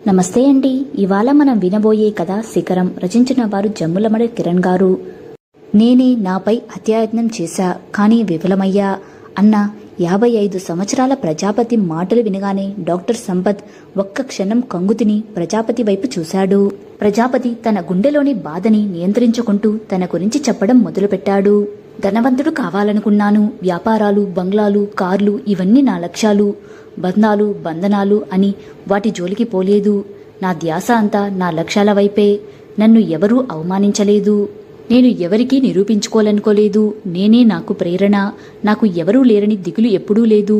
నమస్తే అండి. ఇవాళ మనం వినబోయే కథ శిఖరం. రచించిన వారు జమ్ములమడి కిరణ్ గారు. నేనే నాపై హత్యాయత్నం చేశా, కానీ విఫలమయ్యా అన్న 55 సంవత్సరాల ప్రజాపతి మాటలు వినగానే డాక్టర్ సంపత్ ఒక్క క్షణం కంగుతిని ప్రజాపతి వైపు చూశాడు. ప్రజాపతి తన గుండెలోని బాధని నియంత్రించుకుంటూ తన గురించి చెప్పడం మొదలుపెట్టాడు. ధనవంతుడు కావాలనుకున్నాను. వ్యాపారాలు, బంగ్లాలు, కార్లు ఇవన్నీ నా లక్ష్యాలు. బంధాలు, బంధనాలు అని వాటి జోలికి పోలేదు. నా ధ్యాస అంతా నా లక్ష్యాల వైపే. నన్ను ఎవరూ అవమానించలేదు. నేను ఎవరికీ నిరూపించుకోవాలనుకోలేదు. నేనే నాకు ప్రేరణ. నాకు ఎవరూ లేరని దిగులు ఎప్పుడూ లేదు.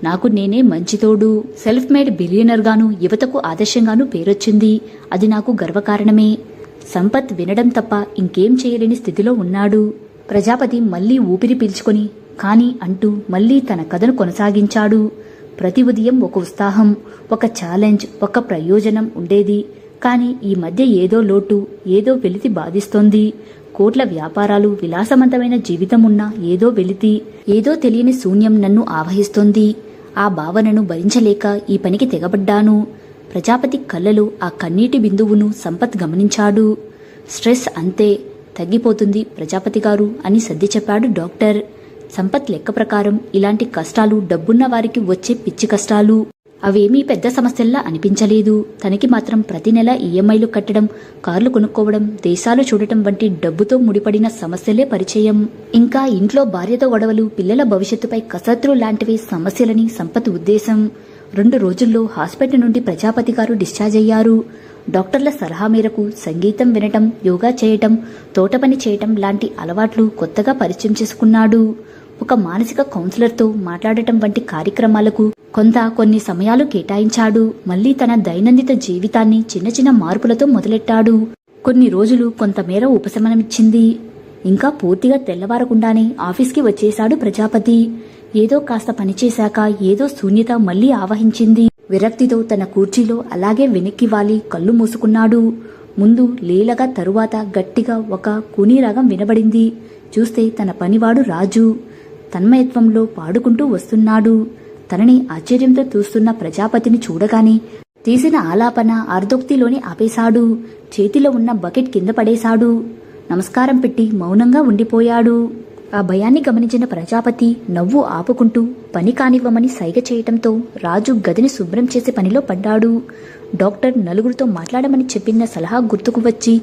నాకు నేనే మంచితోడు. సెల్ఫ్ మేడ్ బిలియనర్గాను, యువతకు ఆదర్శంగాను పేరొచ్చింది. అది నాకు గర్వకారణమే. సంపత్ వినడం తప్ప ఇంకేం చేయలేని స్థితిలో ఉన్నాడు. ప్రజాపతి మళ్లీ ఊపిరి పీల్చుకొని కానీ అంటూ మళ్లీ తన కథను కొనసాగించాడు. ప్రతి ఉదయం ఒక ఉత్సాహం, ఒక ఛాలెంజ్, ఒక ప్రయోజనం ఉండేది. కానీ ఈ మధ్య ఏదో లోటు, ఏదో వెలితి బాధిస్తోంది. కోట్ల వ్యాపారాలు, విలాసవంతమైన జీవితం ఉన్నా ఏదో వెలితి, ఏదో తెలియని శూన్యం నన్ను ఆవహిస్తోంది. ఆ భావనను భరించలేక ఈ పనికి తెగబడ్డాను. ప్రజాపతి కళ్ళలో ఆ కన్నీటి బిందువును సంపత్ గమనించాడు. స్ట్రెస్ అంతే, తగ్గిపోతుంది ప్రజాపతి గారు అని సర్ది చెప్పాడు డాక్టర్. సంపత్ లెక్క ప్రకారం ఇలాంటి కష్టాలు డబ్బున్న వారికి వచ్చే పిచ్చి కష్టాలు. అవేమీ పెద్ద సమస్యల్లా అనిపించలేదు. తనకి మాత్రం ప్రతి నెల ఈఎంఐలు కట్టడం, కార్లు కొనుక్కోవడం, దేశాలు చూడటం వంటి డబ్బుతో ముడిపడిన సమస్యలే పరిచయం. ఇంకా ఇంట్లో భార్యతో గొడవలు, పిల్లల భవిష్యత్తుపై కసరత్తులు లాంటివి సమస్యలని సంపత్ ఉద్దేశం. 2 రోజుల్లో హాస్పిటల్ నుండి ప్రజాపతి గారు డిశ్చార్జ్ అయ్యారు. డాక్టర్ల సలహా మేరకు సంగీతం వినటం, యోగా చేయటం, తోటపని చేయటం లాంటి అలవాట్లు కొత్తగా పరిచయం చేసుకున్నాడు. ఒక మానసిక కౌన్సిలర్తో మాట్లాడటం వంటి కార్యక్రమాలకు కొన్ని సమయాలు కేటాయించాడు. మళ్లీ తన దైనందిన జీవితాన్ని చిన్న చిన్న మార్పులతో మొదలెట్టాడు. కొన్ని రోజులు కొంతమేర ఉపశమనమిచ్చింది. ఇంకా పూర్తిగా తెల్లవారకుండానే ఆఫీస్కి వచ్చేశాడు ప్రజాపతి. ఏదో కాస్త పనిచేశాక ఏదో శూన్యత మళ్లీ ఆవహించింది. విరక్తితో తన కుర్చీలో అలాగే వెనక్కి వాలి కళ్ళు మూసుకున్నాడు. ముందు లీలగా, తరువాత గట్టిగా ఒక కూనీరాగం వినబడింది. చూస్తే తన పనివాడు రాజు తన్మయత్వంలో పాడుకుంటూ వస్తున్నాడు. తనని ఆశ్చర్యంతో చూస్తున్న ప్రజాపతిని చూడగానే తీసిన ఆలాపన అర్ధోక్తిలోని ఆపేశాడు. చేతిలో ఉన్న బకెట్ కింద పడేశాడు. నమస్కారం పెట్టి మౌనంగా ఉండిపోయాడు. ఆ భయాన్ని గమనించిన ప్రజాపతి నవ్వు ఆపుకుంటూ పని కానివ్వమని సైగ చేయటంతో రాజు గదిని శుభ్రం చేసే పనిలో పడ్డాడు. డాక్టర్ నలుగురితో మాట్లాడమని చెప్పిన సలహా గుర్తుకు వచ్చి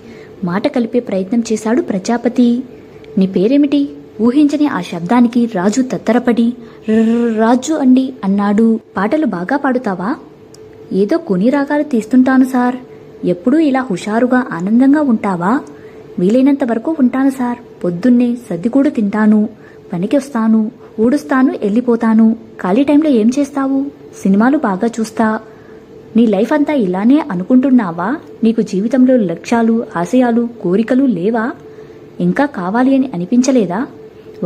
మాట కలిపే ప్రయత్నం చేశాడు ప్రజాపతి. నీ పేరేమిటి? ఊహించని ఆ శబ్దానికి రాజు తత్తరపడి రాజు అండి అన్నాడు. పాటలు బాగా పాడుతావా? ఏదో కొన్ని రాగాలు తీస్తుంటాను సార్. ఎప్పుడూ ఇలా హుషారుగా ఆనందంగా ఉంటావా? వీలైనంత వరకు ఉంటాను సార్. పొద్దున్నే సర్దికూడు తింటాను, పనికి వస్తాను, ఊడుస్తాను, వెళ్ళిపోతాను. ఖాళీ టైంలో ఏం చేస్తావు? సినిమాలు బాగా చూస్తా. నీ లైఫ్ అంతా ఇలానే అనుకుంటున్నావా? నీకు జీవితంలో లక్ష్యాలు, ఆశయాలు, కోరికలు లేవా? ఇంకా కావాలి అని అనిపించలేదా?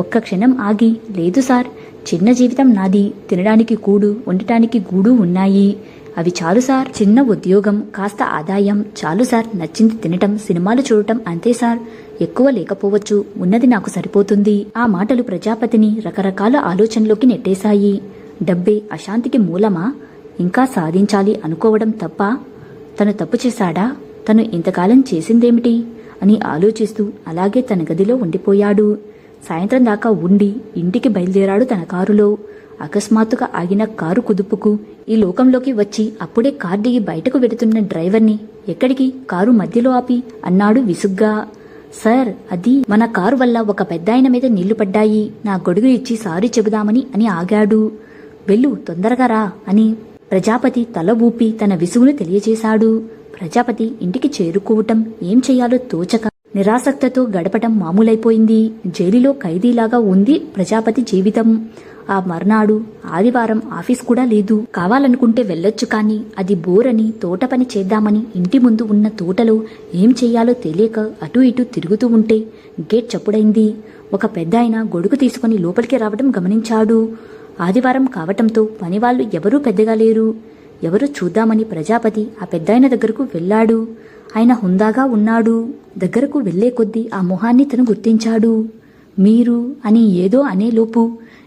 ఒక్క క్షణం ఆగి, లేదు సార్, చిన్న జీవితం నాది. తినడానికి కూడు, ఉండటానికి గూడు ఉన్నాయి. అవి చాలు సార్. చిన్న ఉద్యోగం, కాస్త ఆదాయం చాలు సార్. నచ్చింది తినటం, సినిమాలు చూడటం అంతే సార్. ఎక్కువ లేకపోవచ్చు, ఉన్నది నాకు సరిపోతుంది. ఆ మాటలు ప్రజాపతిని రకరకాల ఆలోచనలోకి నెట్టేశాయి. డబ్బే అశాంతికి మూలమా? ఇంకా సాధించాలి అనుకోవడం తప్ప? తను తప్పు చేశాడా? తను ఇంతకాలం చేసిందేమిటి అని ఆలోచిస్తూ అలాగే తన గదిలో ఉండిపోయాడు. సాయంత్రం దాకా ఉండి ఇంటికి బయలుదేరాడు తన కారులో. అకస్మాత్తుగా ఆగిన కారు కుదుపుకు ఈ లోకంలోకి వచ్చి అప్పుడే కారు దిగి బయటకు వెడుతున్న డ్రైవర్ని ఎక్కడికి, కారు మధ్యలో ఆపి అన్నాడు విసుగ్గా. సార్, అది మన కారు వల్ల ఒక పెద్దాయన మీద నీళ్లు పడ్డాయి. నా గొడుగు ఇచ్చి సారీ చెబుదామని అని ఆగాడు. వెళ్ళు, తొందరగా రా అని ప్రజాపతి తల ఊపి తన విసుగును తెలియజేశాడు. ప్రజాపతి ఇంటికి చేరుకోవటం ఏం చెయ్యాలో తోచక నిరాసక్తతో గడపటం మామూలైపోయింది. జైలులో ఖైదీలాగా ఉంది ప్రజాపతి జీవితం. ఆ మర్నాడు ఆదివారం ఆఫీస్ కూడా లేదు. కావాలనుకుంటే వెళ్ళొచ్చు, కానీ అది బోరని తోట పని చేద్దామని ఇంటి ముందు ఉన్న తోటలో ఏం చెయ్యాలో తెలియక అటూ ఇటూ తిరుగుతూ ఉంటే గేట్ చప్పుడైంది. ఒక పెద్దాయన గొడుగు తీసుకుని లోపలికి రావడం గమనించాడు. ఆదివారం కావటంతో పనివాళ్లు ఎవరూ పెద్దగా లేరు. ఎవరో చూద్దామని ప్రజాపతి ఆ పెద్దాయన దగ్గరకు వెళ్లాడు. ఆయన హుందాగా ఉన్నాడు. దగ్గరకు వెళ్లే కొద్దీ ఆ మొహాన్ని తను గుర్తించాడు. మీరు అని ఏదో అనేలోపు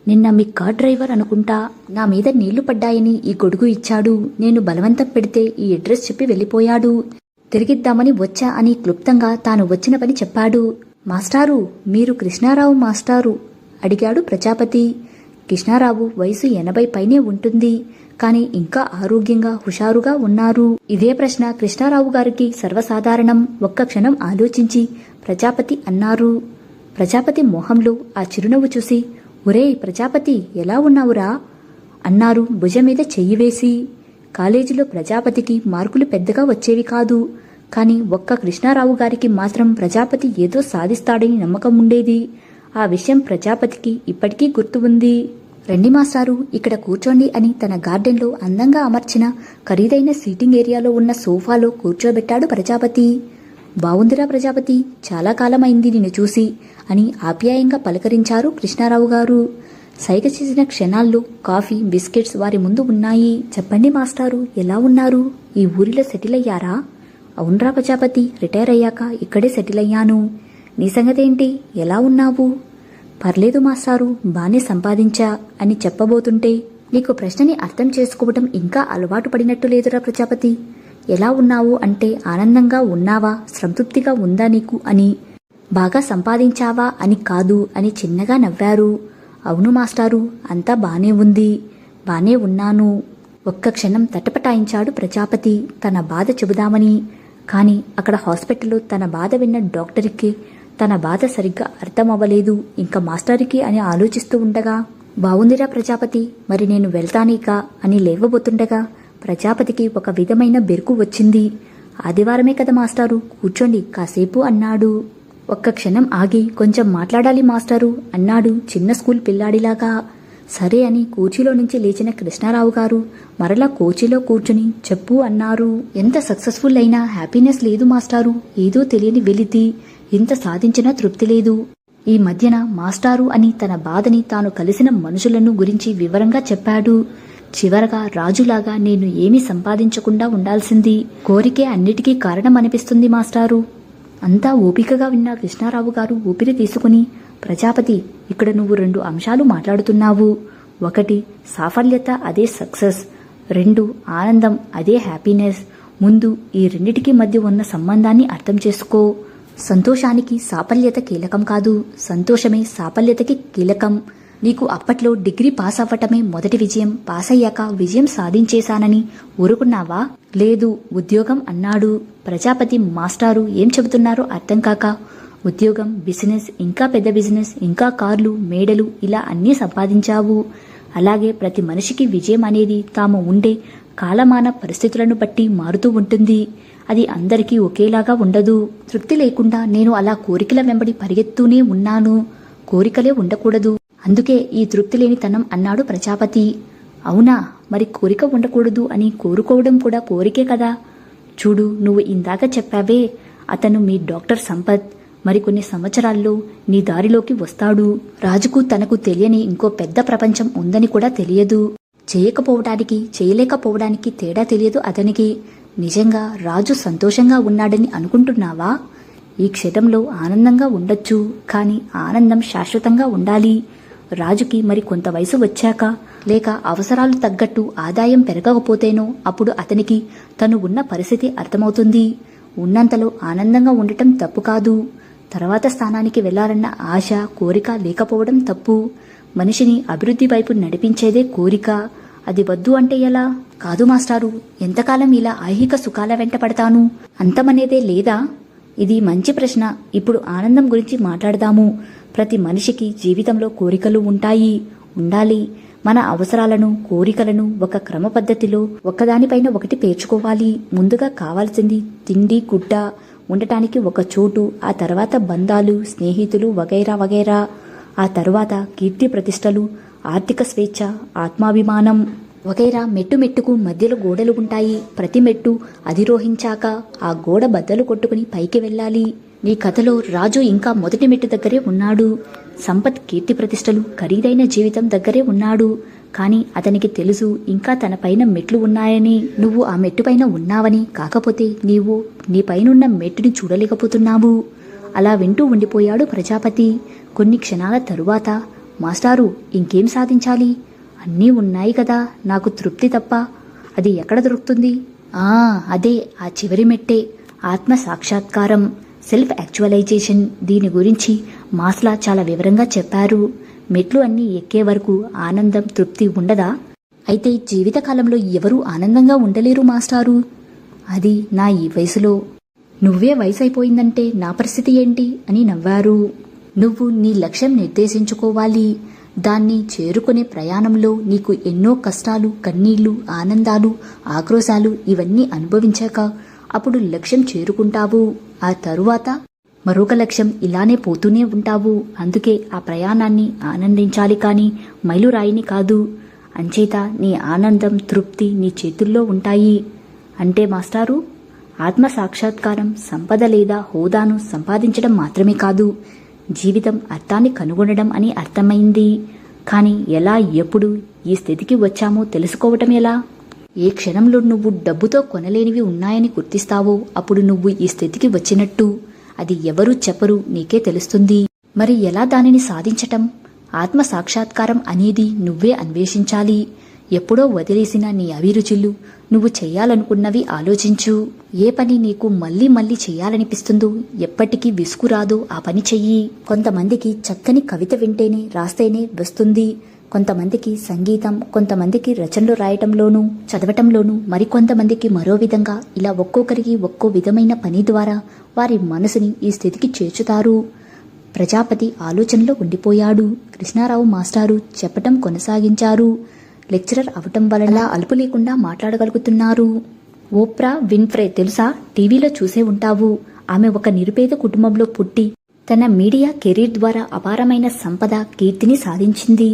నిన్న మీ కార్ డ్రైవర్ అనుకుంటా నా మీద నీళ్లు పడ్డాయని ఈ గొడుగు ఇచ్చాడు. నేను బలవంతం పెడితే ఈ అడ్రస్ చెప్పి వెళ్ళిపోయాడు. తిరిగిద్దామని వచ్చా అని క్లుప్తంగా తాను వచ్చిన పని చెప్పాడు. మాస్టారు, మీరు కృష్ణారావు మాస్టారు? అడిగాడు ప్రజాపతి. కృష్ణారావు వయసు 80 పైనే ఉంటుంది. కాని ఇంకా ఆరోగ్యంగా హుషారుగా ఉన్నారు. ఇదే ప్రశ్న కృష్ణారావు గారికి సర్వసాధారణం. ఒక్క క్షణం ఆలోచించి ప్రజాపతి అన్నారు. ప్రజాపతి మొహంలో ఆ చిరునవ్వు చూసి, ఒరేయ్ ప్రజాపతి, ఎలా ఉన్నావురా అన్నారు భుజం మీద చెయ్యి వేసి. కాలేజీలో ప్రజాపతికి మార్కులు పెద్దగా వచ్చేవి కాదు. కాని ఒక్క కృష్ణారావు గారికి మాత్రం ప్రజాపతి ఏదో సాధిస్తాడని నమ్మకం ఉండేది. ఆ విషయం ప్రజాపతికి ఇప్పటికీ గుర్తు ఉంది. రండి మాస్టారు, ఇక్కడ కూర్చోండి అని తన గార్డెన్లో అందంగా అమర్చిన ఖరీదైన సీటింగ్ ఏరియాలో ఉన్న సోఫాలో కూర్చోబెట్టాడు ప్రజాపతి. బావుందిరా ప్రజాపతి, చాలా కాలమైంది నిన్ను చూసి అని ఆప్యాయంగా పలకరించారు కృష్ణారావు గారు. సైగ చేసిన క్షణాల్లో కాఫీ, బిస్కెట్స్ వారి ముందు ఉన్నాయి. చెప్పండి మాస్టారు, ఎలా ఉన్నారు? ఈ ఊరిలో సెటిల్ అయ్యారా? అవునరా ప్రజాపతి, రిటైర్ అయ్యాక ఇక్కడే సెటిల్ అయ్యాను. నీ సంగతేంటి, ఎలా ఉన్నావు? పర్లేదు మాస్టారు, బానే సంపాదించా అని చెప్పబోతుంటే, నీకు ప్రశ్నని అర్థం చేసుకోవటం ఇంకా అలవాటు పడినట్టు లేదురా ప్రజాపతి. ఎలా ఉన్నావు అంటే ఆనందంగా ఉన్నావా, సంతృప్తిగా ఉందా నీకు అని, బాగా సంపాదించావా అని కాదు అని చిన్నగా నవ్వారు. అవును మాస్టారు, అంతా బానే ఉంది, బానే ఉన్నాను. ఒక్క క్షణం తటపటాయించాడు ప్రజాపతి తన బాధ చెబుదామని. కాని అక్కడ హాస్పిటల్లో తన బాధ విన్న డాక్టర్కి తన బాధ సరిగ్గా అర్థమవ్వలేదు. ఇంకా మాస్టర్కి అని ఆలోచిస్తూ ఉండగా, బావుందిరా ప్రజాపతి, మరి నేను వెళ్తానిక అని లేవబోతుండగా ప్రజాపతికి ఒక విధమైన బెరుకు వచ్చింది. ఆదివారమే కదా మాస్టారు, కూర్చోండి కాసేపు అన్నాడు. ఒక్క క్షణం ఆగి, కొంచెం మాట్లాడాలి మాస్టారు అన్నాడు చిన్న స్కూల్ పిల్లాడిలాగా. సరే అని కూర్చీలో నుంచి లేచిన కృష్ణారావు గారు మరలా కోచీలో కూర్చుని చెప్పు అన్నారు. ఎంత సక్సెస్ఫుల్ అయినా హ్యాపీనెస్ లేదు మాస్టారు, ఏదో తెలియని వెలితి, ఎంత సాధించినా తృప్తి లేదు. ఈ మధ్యన మాస్టారు అని తన బాధని తాను కలిసిన మనుషులను గురించి వివరంగా చెప్పాడు. చివరగా రాజులాగా నేను ఏమీ సంపాదించకుండా ఉండాల్సింది, కోరికే అన్నిటికీ కారణం అనిపిస్తుంది మాస్టారు. అంతా ఓపికగా విన్న కృష్ణారావు గారు ఊపిరి తీసుకుని, ప్రజాపతి, ఇక్కడ నువ్వు 2 అంశాలు మాట్లాడుతున్నావు. 1 సాఫల్యత, అదే సక్సెస్. 2 ఆనందం, అదే హ్యాపీనెస్. ముందు ఈ రెండిటికి మధ్య ఉన్న సంబంధాన్ని అర్థం చేసుకో. సంతోషానికి సాఫల్యత కీలకం కాదు, సంతోషమే సాఫల్యతకి కీలకం. నీకు అప్పట్లో డిగ్రీ పాస్ అవ్వటమే మొదటి విజయం. పాస్ అయ్యాక విజయం సాధించేశానని ఊరుకున్నావా? లేదు, ఉద్యోగం అన్నాడు. ప్రజాపతి మాస్టారు ఏం చెబుతున్నారో అర్థం కాక, ఉద్యోగం, బిజినెస్, ఇంకా పెద్ద బిజినెస్, ఇంకా కార్లు, మేడలు, ఇలా అన్నీ సంపాదించావు. అలాగే ప్రతి మనిషికి విజయం అనేది తాము ఉండే కాలమాన పరిస్థితులను బట్టి మారుతూ ఉంటుంది. అది అందరికీ ఒకేలాగా ఉండదు. తృప్తి లేకుండా నేను అలా కోరికల వెంబడి పరిగెత్తూనే ఉన్నాను. కోరికలే ఉండకూడదు, అందుకే ఈ తృప్తి లేనితనం అన్నాడు ప్రజాపతి. అవునా, మరి కోరిక ఉండకూడదు అని కోరుకోవడం కూడా కోరికే కదా. చూడు, నువ్వు ఇందాక చెప్పావే, అతను మీ డాక్టర్ సంపత్ మరికొన్ని సంవత్సరాల్లో నీ దారిలోకి వస్తాడు. రాజుకు తనకు తెలియని ఇంకో పెద్ద ప్రపంచం ఉందని కూడా తెలియదు. చేయకపోవడానికి చేయలేకపోవడానికి తేడా తెలియదు అతనికి. నిజంగా రాజు సంతోషంగా ఉన్నాడని అనుకుంటున్నావా? ఈ క్షణంలో ఆనందంగా ఉండొచ్చు, కాని ఆనందం శాశ్వతంగా ఉండాలి. రాజుకి మరి కొంత వయసు వచ్చాక, లేక అవసరాలు తగ్గట్టు ఆదాయం పెరగకపోతేనో అప్పుడు అతనికి తను ఉన్న పరిస్థితి అర్థమవుతుంది. ఉన్నంతలో ఆనందంగా ఉండటం తప్పు కాదు. తర్వాత స్థానానికి వెళ్లాలన్న ఆశ, కోరిక లేకపోవడం తప్పు. మనిషిని అభివృద్ధి వైపు నడిపించేదే కోరిక. అది వద్దు అంటే ఎలా? కాదు మాస్టారు, ఎంతకాలం ఇలా ఐహిక సుఖాల వెంట పడతాను? అంతమనేదే లేదా? ఇది మంచి ప్రశ్న. ఇప్పుడు ఆనందం గురించి మాట్లాడదాము. ప్రతి మనిషికి జీవితంలో కోరికలు ఉంటాయి, ఉండాలి. మన అవసరాలను, కోరికలను ఒక క్రమ పద్ధతిలో ఒకదానిపైన ఒకటి పేర్చుకోవాలి. ముందుగా కావాల్సింది తిండి, గుడ్డ, ఉండటానికి ఒక చోటు, ఆ తర్వాత బంధాలు, స్నేహితులు వగైరా వగైరా, ఆ తరువాత కీర్తి ప్రతిష్టలు, ఆర్థిక స్వేచ్ఛ, ఆత్మాభిమానం వగైరా. మెట్టు మెట్టుకు మధ్యలో గోడలు ఉంటాయి. ప్రతి మెట్టు అధిరోహించాక ఆ గోడ బద్దలు కొట్టుకుని పైకి వెళ్ళాలి. నీ కథలో రాజు ఇంకా మొదటి మెట్టు దగ్గరే ఉన్నాడు. సంపత్ కీర్తి ప్రతిష్టలు, ఖరీదైన జీవితం దగ్గరే ఉన్నాడు. కాని అతనికి తెలుసు ఇంకా తన పైన మెట్లు ఉన్నాయని. నువ్వు ఆ మెట్టుపైన ఉన్నావని. కాకపోతే నీవు నీ పైనున్న మెట్టుని చూడలేకపోతున్నావు. అలా వింటూ ఉండిపోయాడు ప్రజాపతి. కొన్ని క్షణాల తరువాత, మాస్టారు, ఇంకేం సాధించాలి? అన్నీ ఉన్నాయి కదా, నాకు తృప్తి తప్ప. అది ఎక్కడ దొరుకుతుంది? అదే ఆ చివరి మెట్టే, ఆత్మ సాక్షాత్కారం, సెల్ఫ్ యాక్చువలైజేషన్. దీని గురించి మాస్లా చాలా వివరంగా చెప్పారు. మెట్లు అన్నీ ఎక్కే వరకు ఆనందం, తృప్తి ఉండదా? అయితే జీవితకాలంలో ఎవరూ ఆనందంగా ఉండలేరు మాస్టారు. అది నా ఈ వయసులో. నువ్వే వయసు అయిపోయిందంటే నా పరిస్థితి ఏంటి అని నవ్వారు. నువ్వు నీ లక్ష్యం నిర్దేశించుకోవాలి. దాన్ని చేరుకునే ప్రయాణంలో నీకు ఎన్నో కష్టాలు, కన్నీళ్లు, ఆనందాలు, ఆక్రోశాలు ఇవన్నీ అనుభవించాక అప్పుడు లక్ష్యం చేరుకుంటావు. ఆ తరువాత మరొక లక్ష్యం, ఇలానే పోతూనే ఉంటావు. అందుకే ఆ ప్రయాణాన్ని ఆనందించాలి కానీ మైలురాయిని కాదు. అంచేత నీ ఆనందం, తృప్తి నీ చేతుల్లో ఉంటాయి. అంటే మాస్టారు, ఆత్మ సాక్షాత్కారం సంపద లేదా హోదాను సంపాదించడం మాత్రమే కాదు, జీవితం అర్థాన్ని కనుగొనడం అని అర్థమైంది. కానీ ఎలా, ఎప్పుడు ఈ స్థితికి వచ్చామో తెలుసుకోవటం ఎలా? ఏ క్షణంలో నువ్వు డబ్బుతో కొనలేనివి ఉన్నాయని గుర్తిస్తావో అప్పుడు నువ్వు ఈ స్థితికి వచ్చినట్టు. అది ఎవరూ చెప్పరు, నీకే తెలుస్తుంది. మరి ఎలా దానిని సాధించటం? ఆత్మ సాక్షాత్కారం అనేది నువ్వే అన్వేషించాలి. ఎప్పుడో వదిలేసిన నీ అభిరుచులు, నువ్వు చెయ్యాలనుకున్నవి ఆలోచించు. ఏ పని నీకు మళ్ళీ మళ్ళీ చెయ్యాలనిపిస్తుందో, ఎప్పటికీ విసుగురాదో ఆ పని చెయ్యి. కొంతమందికి చక్కని కవిత వింటేనే, రాస్తేనే వస్తుంది. కొంతమందికి సంగీతం, కొంతమందికి రచనలు రాయటంలోనూ, చదవటంలోనూ, మరికొంతమందికి మరో విధంగా. ఇలా ఒక్కొక్కరికి ఒక్కో విధమైన పని ద్వారా వారి మనసుని ఈ స్థితికి చేర్చుతారు. ప్రజాపతి ఆలోచనలో ఉండిపోయాడు. కృష్ణారావు మాస్టారు చెప్పటం కొనసాగించారు. లెక్చరర్ అవటం వలన అలుపు లేకుండా మాట్లాడగలుగుతున్నారు. ఓప్రా విన్ఫ్రే తెలుసా? టీవీలో చూసే ఉంటావు. ఆమె ఒక నిరుపేద కుటుంబంలో పుట్టి తన మీడియా కెరీర్ ద్వారా అపారమైన సంపద, కీర్తిని సాధించింది.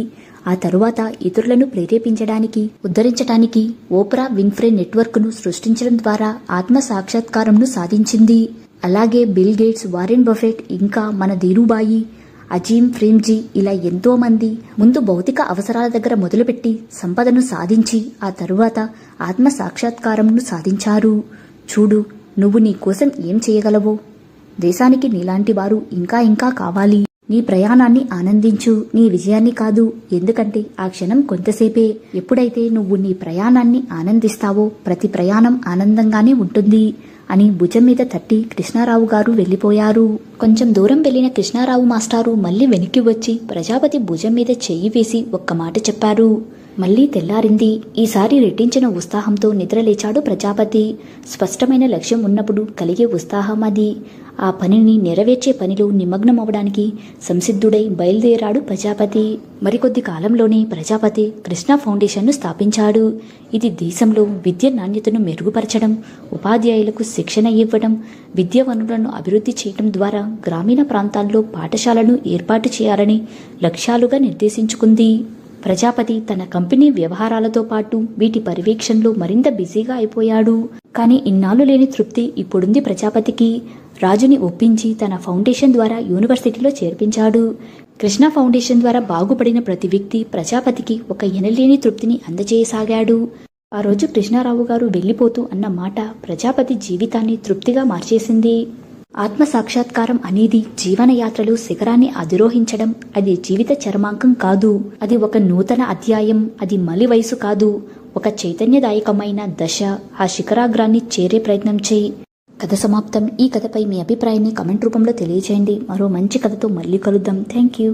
ఆ తరువాత ఇతరులను ప్రేరేపించడానికి, ఉద్ధరించడానికి ఓప్రా విన్ఫ్రే నెట్వర్క్ను సృష్టించడం ద్వారా ఆత్మ సాక్షాత్కారంను సాధించింది. అలాగే బిల్ గేట్స్, వారెన్ బఫెట్, ఇంకా మన ధీరుబాయి, అజీం ప్రేమ్జీ, ఇలా ఎంతో మంది ముందు భౌతిక అవసరాల దగ్గర మొదలుపెట్టి సంపదను సాధించి ఆ తరువాత ఆత్మ సాక్షాత్కారంను సాధించారు. చూడు, నువ్వు నీ కోసం ఏం చేయగలవో. దేశానికి నీలాంటి వారు ఇంకా ఇంకా కావాలి. నీ ప్రయాణాన్ని ఆనందించు, నీ విజయాన్ని కాదు. ఎందుకంటే ఆ క్షణం కొంతసేపే. ఎప్పుడైతే నువ్వు నీ ప్రయాణాన్ని ఆనందిస్తావో ప్రతి ప్రయాణం ఆనందంగానే ఉంటుంది అని భుజం మీద తట్టి కృష్ణారావు గారు వెళ్లిపోయారు. కొంచెం దూరం వెళ్లిన కృష్ణారావు మాస్టారు మళ్లీ వెనక్కి వచ్చి ప్రజాపతి భుజం మీద చెయ్యి వేసి ఒక్క మాట చెప్పారు. మళ్లీ తెల్లారింది. ఈసారి రెట్టించిన ఉత్సాహంతో నిద్రలేచాడు ప్రజాపతి. స్పష్టమైన లక్ష్యం ఉన్నప్పుడు కలిగే ఉత్సాహం అది. ఆ పనిని నెరవేర్చే పనిలో నిమగ్నమవడానికి సంసిద్ధుడై బయలుదేరాడు ప్రజాపతి. మరికొద్ది కాలంలోనే ప్రజాపతి కృష్ణ ఫౌండేషన్ను స్థాపించాడు. ఇది దేశంలో విద్య నాణ్యతను మెరుగుపరచడం, ఉపాధ్యాయులకు శిక్షణ ఇవ్వడం, విద్యా వనరులను అభివృద్ధి చేయడం ద్వారా గ్రామీణ ప్రాంతాల్లో పాఠశాలను ఏర్పాటు చేయాలని లక్ష్యాలుగా నిర్దేశించుకుంది. ప్రజాపతి తన కంపెనీ వ్యవహారాలతో పాటు వీటి పర్యవేక్షణలో మరింత బిజీగా అయిపోయాడు. కానీ ఇన్నాళ్ళు లేని తృప్తి ఇప్పుడుంది ప్రజాపతికి. రాజుని ఒప్పించి తన ఫౌండేషన్ ద్వారా యూనివర్సిటీలో చేర్పించాడు. కృష్ణ ఫౌండేషన్ ద్వారా బాగుపడిన ప్రతి వ్యక్తి ప్రజాపతికి ఒక ఎనలేని తృప్తిని అందజేయసాగాడు. ఆ రోజు కృష్ణారావు గారు వెళ్లిపోతూ అన్న మాట ప్రజాపతి జీవితాన్ని తృప్తిగా మార్చేసింది. ఆత్మ సాక్షాత్కారం అనేది జీవనయాత్రలో శిఖరాన్ని అధిరోహించడం. అది జీవిత చరమాంకం కాదు. అది ఒక నూతన అధ్యాయం. అది మలి వయసు కాదు, ఒక చైతన్యదాయకమైన దశ. ఆ శిఖరాగ్రాన్ని చేరే ప్రయత్నం చేయి. కథ సమాప్తం. ఈ కథపై మీ అభిప్రాయాన్ని కామెంట్ రూపంలో తెలియజేయండి. మరో మంచి కథతో మళ్ళీ కలుద్దాం. Thank you.